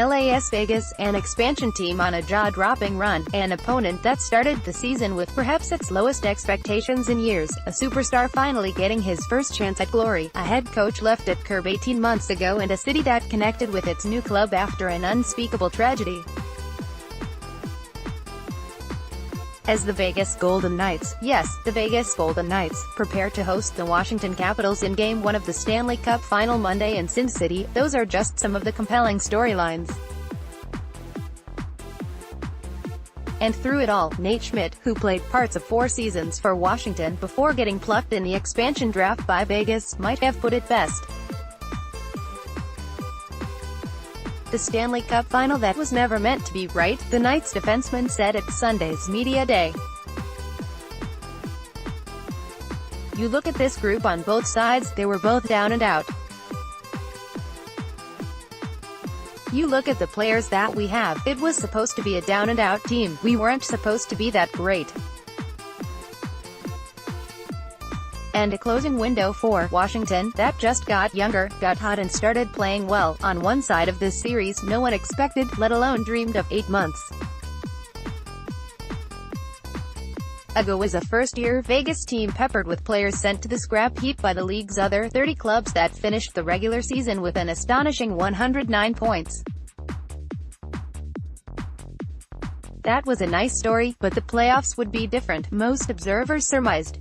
Las Vegas, an expansion team on a jaw-dropping run, an opponent that started the season with perhaps its lowest expectations in years, a superstar finally getting his first chance at glory, a head coach left at curb 18 months ago, and a city that connected with its new club after an unspeakable tragedy. As the Vegas Golden Knights, yes, the Vegas Golden Knights, prepare to host the Washington Capitals in Game 1 of the Stanley Cup Final Monday in Sin City, those are just some of the compelling storylines. And through it all, Nate Schmidt, who played parts of 4 seasons for Washington before getting plucked in the expansion draft by Vegas, might have put it best. The Stanley Cup final that was never meant to be, right? The Knights defenseman said at Sunday's media day. You look at this group on both sides, they were both down and out. You look at the players that we have, it was supposed to be a down and out team, we weren't supposed to be that great. And a closing window for Washington that just got younger, got hot and started playing well. On one side of this series, no one expected, let alone dreamed of, 8 months ago was a first-year Vegas team peppered with players sent to the scrap heap by the league's other 30 clubs that finished the regular season with an astonishing 109 points. That was a nice story, but the playoffs would be different, most observers surmised.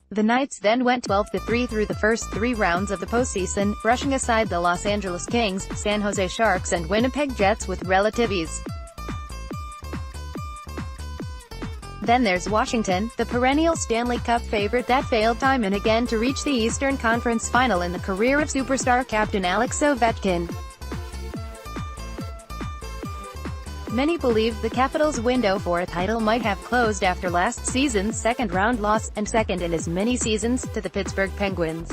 The Knights then went 12-3 through the first 3 rounds of the postseason, brushing aside the Los Angeles Kings, San Jose Sharks and Winnipeg Jets with relative ease. Then there's Washington, the perennial Stanley Cup favorite that failed time and again to reach the Eastern Conference Final in the career of superstar captain Alex Ovechkin. Many believed the Capitals' window for a title might have closed after last season's second-round loss, and second in as many seasons, to the Pittsburgh Penguins.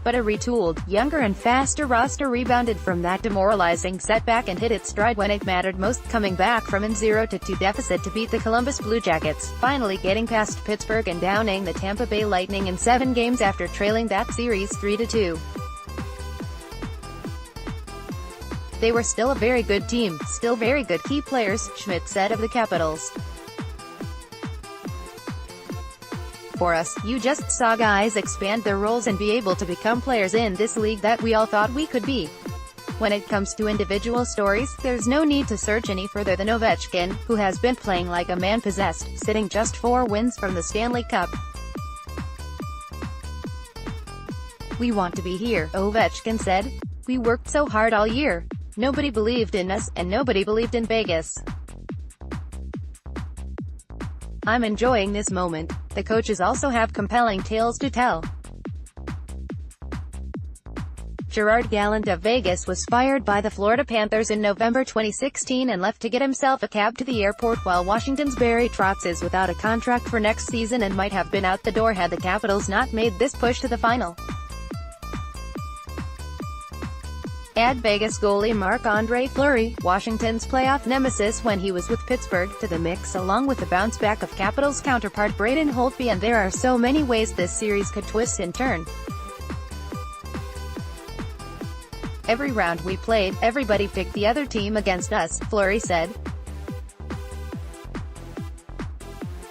But a retooled, younger and faster roster rebounded from that demoralizing setback and hit its stride when it mattered most, coming back from a 0-2 deficit to beat the Columbus Blue Jackets, finally getting past Pittsburgh and downing the Tampa Bay Lightning in 7 games after trailing that series 3-2. They were still a very good team, still very good key players, Schmidt said of the Capitals. For us, you just saw guys expand their roles and be able to become players in this league that we all thought we could be. When it comes to individual stories, there's no need to search any further than Ovechkin, who has been playing like a man possessed, sitting just 4 wins from the Stanley Cup. We want to be here, Ovechkin said. We worked so hard all year. Nobody believed in us, and nobody believed in Vegas. I'm enjoying this moment. The coaches also have compelling tales to tell. Gerard Gallant of Vegas was fired by the Florida Panthers in November 2016 and left to get himself a cab to the airport, while Washington's Barry Trotz is without a contract for next season and might have been out the door had the Capitals not made this push to the final. Add Vegas goalie Marc-Andre Fleury, Washington's playoff nemesis when he was with Pittsburgh, to the mix along with the bounce-back of Capitals counterpart Braden Holtby, and there are so many ways this series could twist and turn. Every round we played, everybody picked the other team against us, Fleury said.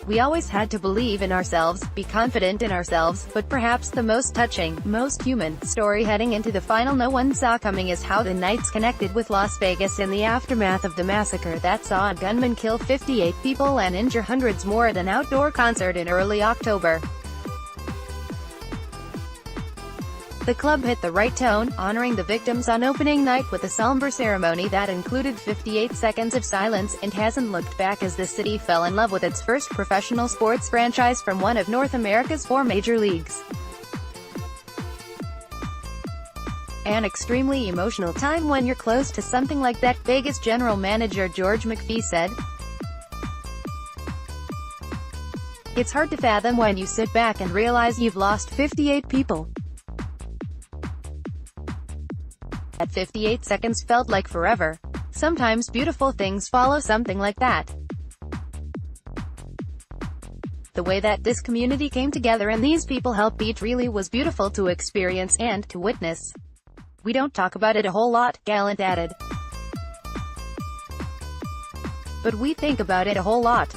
We always had to believe in ourselves, be confident in ourselves, but perhaps the most touching, most human, story heading into the final no one saw coming is how the Knights connected with Las Vegas in the aftermath of the massacre that saw a gunman kill 58 people and injure hundreds more at an outdoor concert in early October. The club hit the right tone, honoring the victims on opening night with a somber ceremony that included 58 seconds of silence, and hasn't looked back as the city fell in love with its first professional sports franchise from one of North America's 4 major leagues. An extremely emotional time when you're close to something like that, Vegas general manager George McPhee said. It's hard to fathom when you sit back and realize you've lost 58 people. At 58 seconds felt like forever. Sometimes beautiful things follow something like that. The way that this community came together and these people helped beat really was beautiful to experience and to witness. We don't talk about it a whole lot," Gallant added. "But we think about it a whole lot.